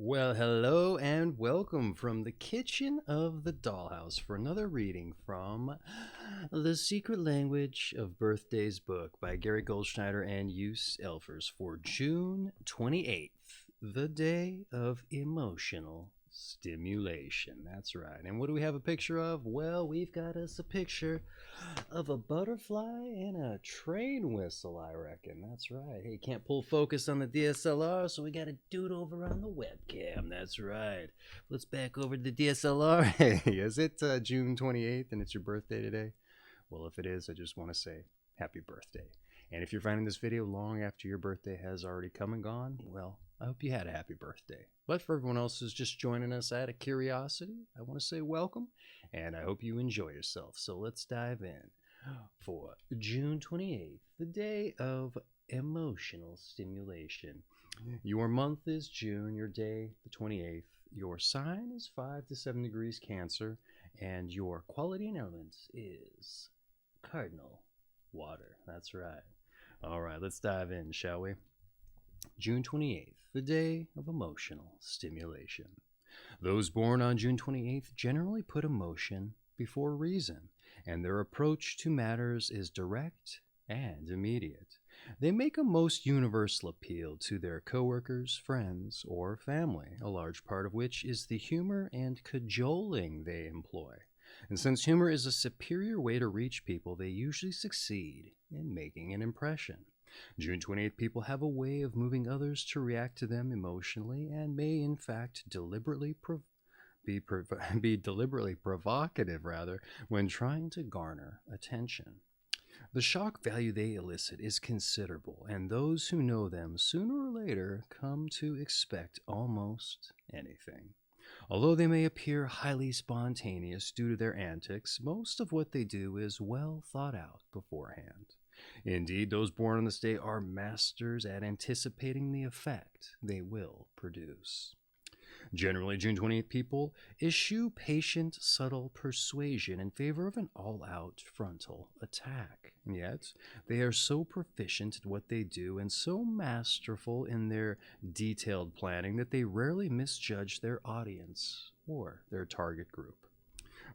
Well, hello and welcome from the kitchen of the dollhouse for another reading from The Secret Language of Birthdays book by Gary Goldschneider and Joost for June 28th, the day of emotional stimulation. That's right. And what do we have a picture of? Well, we've got us a picture of a butterfly and a train whistle, I reckon. That's right. Hey, can't pull focus on the DSLR, so we got to do it over on the webcam. That's right. Let's back over to the DSLR. Hey, is it June 28th and it's your birthday today? Well, if it is, I just want to say happy birthday. And if you're finding this video long after your birthday has already come and gone, well, I hope you had a happy birthday. But for everyone else who's just joining us out of curiosity, I want to say welcome, and I hope you enjoy yourself. So let's dive in for June 28th, the day of emotional stimulation. Your month is June, your day the 28th. Your sign is 5 to 7 degrees Cancer, and your quality and element is Cardinal, water. That's right. All right, let's dive in, shall we? June 28th, the day of emotional stimulation. Those born on June 28th generally put emotion before reason, and their approach to matters is direct and immediate. They make a most universal appeal to their coworkers, friends, or family, a large part of which is the humor and cajoling they employ. And since humor is a superior way to reach people, they usually succeed in making an impression. June 28th people have a way of moving others to react to them emotionally and may in fact be deliberately provocative when trying to garner attention. The shock value they elicit is considerable, and those who know them sooner or later come to expect almost anything. Although they may appear highly spontaneous due to their antics, most of what they do is well thought out beforehand. Indeed, those born on this day are masters at anticipating the effect they will produce. Generally, June 28th people issue patient, subtle persuasion in favor of an all-out frontal attack. And yet, they are so proficient at what they do and so masterful in their detailed planning that they rarely misjudge their audience or their target group.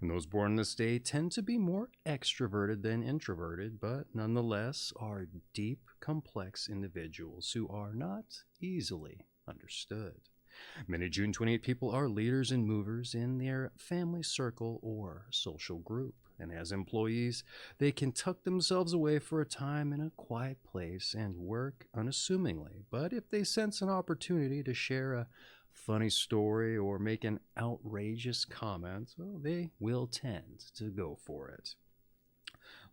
And those born on this day tend to be more extroverted than introverted, but nonetheless are deep, complex individuals who are not easily understood. Many June 28 people are leaders and movers in their family circle or social group, and as employees, they can tuck themselves away for a time in a quiet place and work unassumingly. But if they sense an opportunity to share a funny story or make an outrageous comment, well, they will tend to go for it.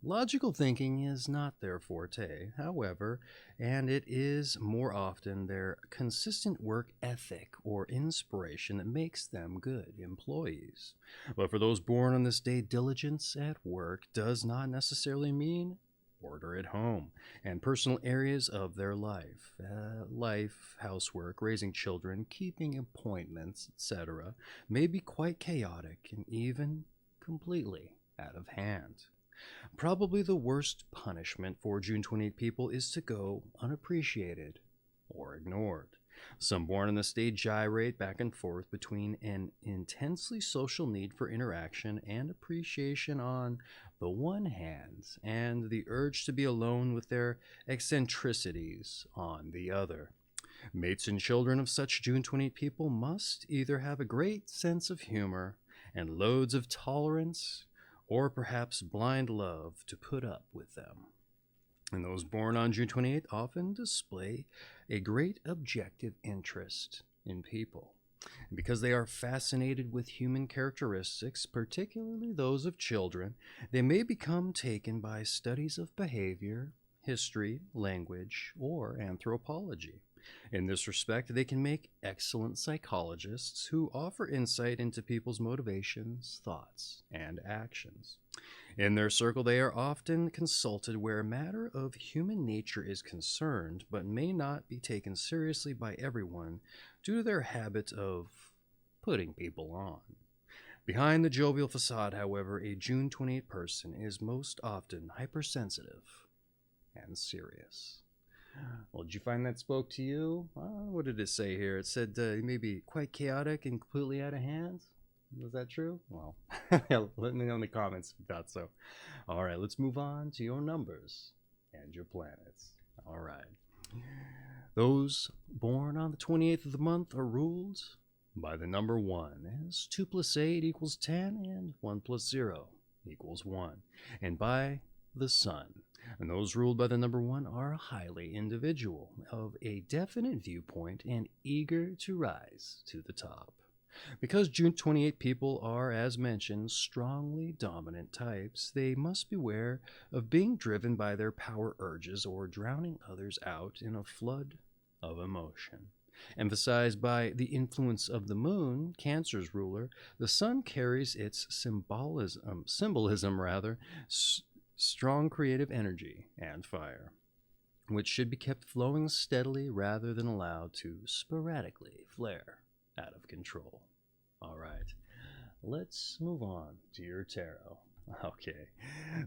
Logical thinking is not their forte, however, and it is more often their consistent work ethic or inspiration that makes them good employees. But for those born on this day, diligence at work does not necessarily mean order at home and personal areas of their life. Housework, raising children, keeping appointments, etc., may be quite chaotic and even completely out of hand. Probably the worst punishment for June 28 people is to go unappreciated or ignored. Some born on this day gyrate back and forth between an intensely social need for interaction and appreciation on the one hand, and the urge to be alone with their eccentricities on the other. Mates and children of such June 28 people must either have a great sense of humor and loads of tolerance, or perhaps blind love to put up with them. And those born on June 28th often display a great objective interest in people. And because they are fascinated with human characteristics, particularly those of children, they may become taken by studies of behavior, history, language, or anthropology. In this respect, they can make excellent psychologists who offer insight into people's motivations, thoughts, and actions. In their circle, they are often consulted where a matter of human nature is concerned, but may not be taken seriously by everyone due to their habit of putting people on. Behind the jovial facade, however, a June 28 person is most often hypersensitive and serious. Well, did you find that spoke to you? What did it say here? It said maybe quite chaotic and completely out of hand. Was that true? Well, let me know in the comments if you thought so. All right, let's move on to your numbers and your planets. All right. Those born on the 28th of the month are ruled by the number 1, as 2 plus 8 equals 10, and 1 plus 0 equals 1, and by the sun. And those ruled by the number 1 are highly individual, of a definite viewpoint, and eager to rise to the top. Because June 28 people are, as mentioned, strongly dominant types, they must beware of being driven by their power urges or drowning others out in a flood of emotion. Emphasized by the influence of the moon, Cancer's ruler, the sun carries its symbolism, strong creative energy and fire, which should be kept flowing steadily rather than allowed to sporadically flare out of control. All right, let's move on to your tarot. Okay,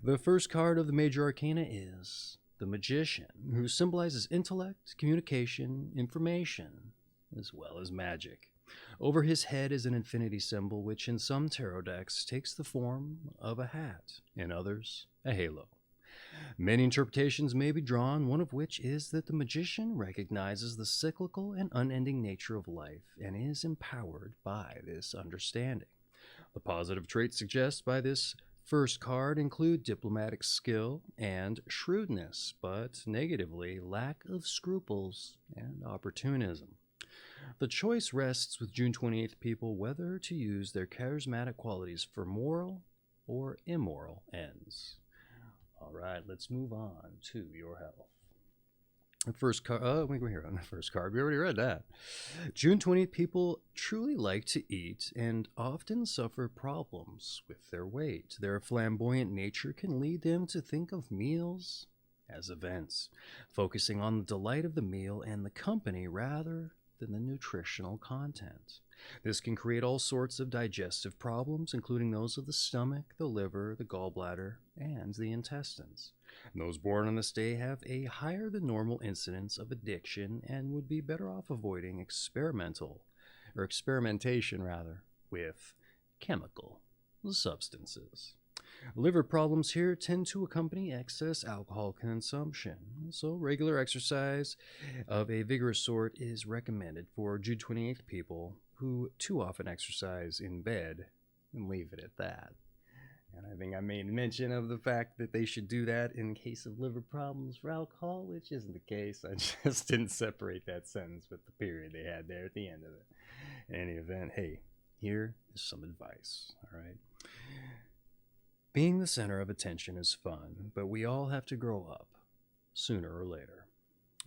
the first card of the major arcana is the Magician, who symbolizes intellect, communication, information, as well as magic. Over his head is an infinity symbol, which in some tarot decks takes the form of a hat, in others, a halo. Many interpretations may be drawn, one of which is that the Magician recognizes the cyclical and unending nature of life and is empowered by this understanding. The positive traits suggested by this first card include diplomatic skill and shrewdness, but negatively, lack of scruples and opportunism. The choice rests with June 28th people whether to use their charismatic qualities for moral or immoral ends. All right, let's move on to your health. The first card, we're here on the first card. We already read that. June 28th people truly like to eat and often suffer problems with their weight. Their flamboyant nature can lead them to think of meals as events, focusing on the delight of the meal and the company rather than the nutritional content. This can create all sorts of digestive problems, including those of the stomach, the liver, the gallbladder, and the intestines. And those born on this day have a higher than normal incidence of addiction and would be better off avoiding experimentation with chemical substances. Liver problems here tend to accompany excess alcohol consumption, so regular exercise of a vigorous sort is recommended for June 28th people who too often exercise in bed and leave it at that. And I think I made mention of the fact that they should do that in case of liver problems for alcohol, which isn't the case. I just didn't separate that sentence with the period they had there at the end of it. In any event, hey, here is some advice, all right? Being the center of attention is fun, but we all have to grow up sooner or later.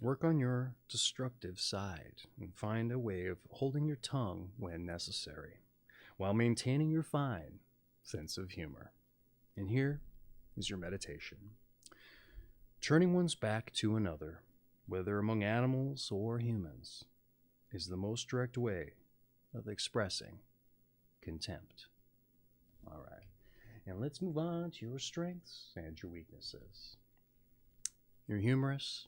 Work on your destructive side and find a way of holding your tongue when necessary, while maintaining your fine sense of humor. And here is your meditation. Turning one's back to another, whether among animals or humans, is the most direct way of expressing contempt. All right. And let's move on to your strengths and your weaknesses. You're humorous,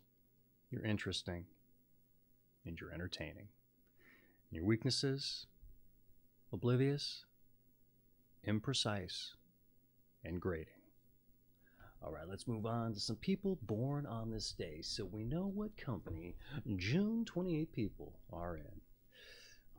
you're interesting, and you're entertaining. Your weaknesses: oblivious, imprecise, and grating. All right, let's move on to some people born on this day so we know what company June 28 people are in.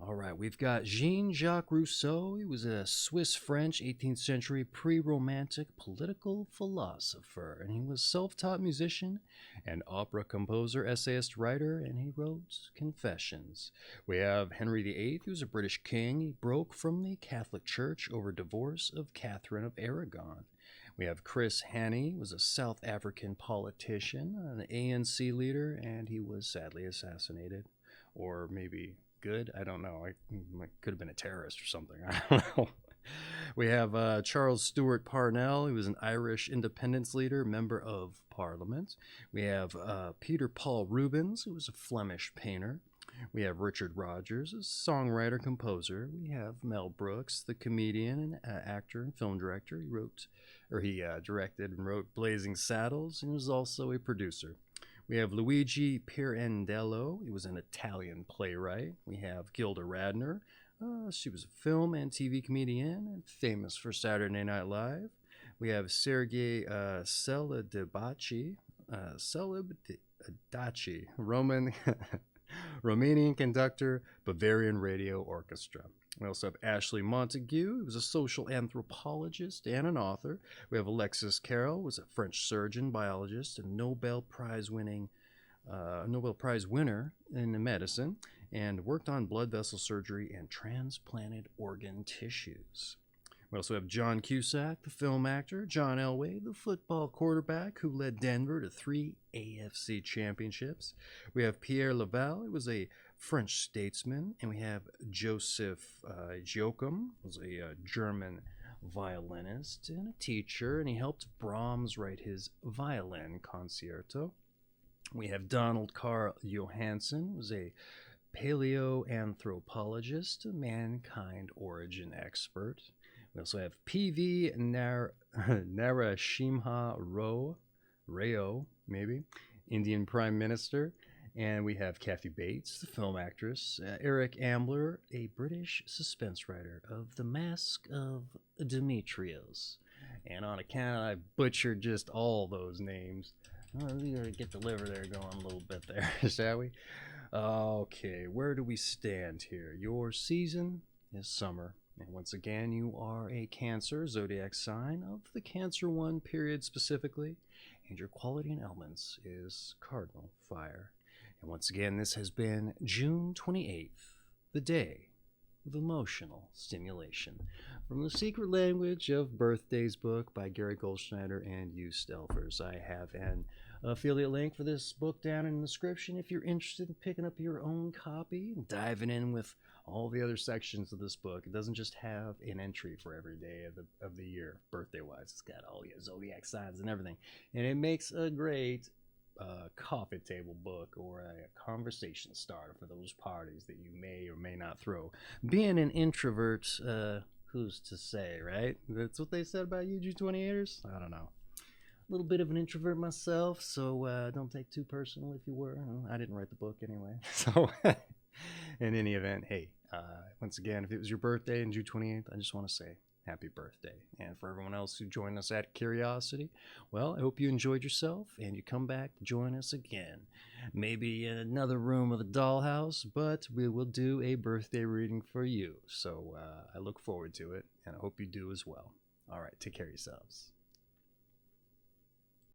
All right, we've got Jean-Jacques Rousseau. He was a Swiss-French 18th century pre-romantic political philosopher, and he was a self-taught musician and opera composer, essayist, writer, and he wrote Confessions. We have Henry VIII, who was a British king. He broke from the Catholic Church over divorce of Catherine of Aragon. We have Chris Hani, was a South African politician, an ANC leader, and he was sadly assassinated, or maybe good. I don't know. I could have been a terrorist or something. I don't know. We have Charles Stewart Parnell. He was an Irish independence leader, member of Parliament. We have Peter Paul Rubens, who was a Flemish painter. We have Richard Rogers, a songwriter, composer. We have Mel Brooks, the comedian and actor and film director. He directed and wrote Blazing Saddles, and he was also a producer. We have Luigi Pirandello. He was an Italian playwright. We have Gilda Radner. She was a film and TV comedian and famous for Saturday Night Live. We have Sergei Celibidache, Roman Romanian conductor, Bavarian Radio Orchestra. We also have Ashley Montague, who was a social anthropologist and an author. We have Alexis Carrel, who was a French surgeon, biologist, and Nobel Prize winner in medicine, and worked on blood vessel surgery and transplanted organ tissues. We also have John Cusack, the film actor, John Elway, the football quarterback who led Denver to 3 AFC championships. We have Pierre Laval, who was a French statesman, and we have Joseph Joachim, who was a German violinist and a teacher, and he helped Brahms write his violin concerto. We have Donald Carl Johansen, who was a paleoanthropologist, a mankind origin expert. We also have P.V. Narasimha Rao, maybe, Indian Prime Minister. And we have Kathy Bates, the film actress, Eric Ambler, a British suspense writer of The Mask of Demetrios. And on account I butchered just all those names, we're going to get the liver there going a little bit there, shall we? Okay, where do we stand here? Your season is summer. And once again, you are a Cancer zodiac sign of the Cancer 1 period specifically, and your quality and elements is Cardinal fire. And once again, this has been June 28th, the day of emotional stimulation, from The Secret Language of Birthdays book by Gary Goldschneider and Joost. I have an affiliate link for this book down in the description if you're interested in picking up your own copy and diving in with all the other sections of this book. It doesn't just have an entry for every day of the year, birthday-wise. It's got all your zodiac signs and everything. And it makes a great coffee table book or a conversation starter for those parties that you may or may not throw. Being an introvert, who's to say, right? That's what they said about you, G28ers? I don't know. A little bit of an introvert myself, so don't take too personal if you were. I didn't write the book anyway. So in any event, hey, once again, if it was your birthday on June 28th, I just want to say happy birthday. And for everyone else who joined us at Curiosity, well, I hope you enjoyed yourself and you come back to join us again. Maybe in another room of the dollhouse, but we will do a birthday reading for you. So I look forward to it, and I hope you do as well. All right, take care of yourselves.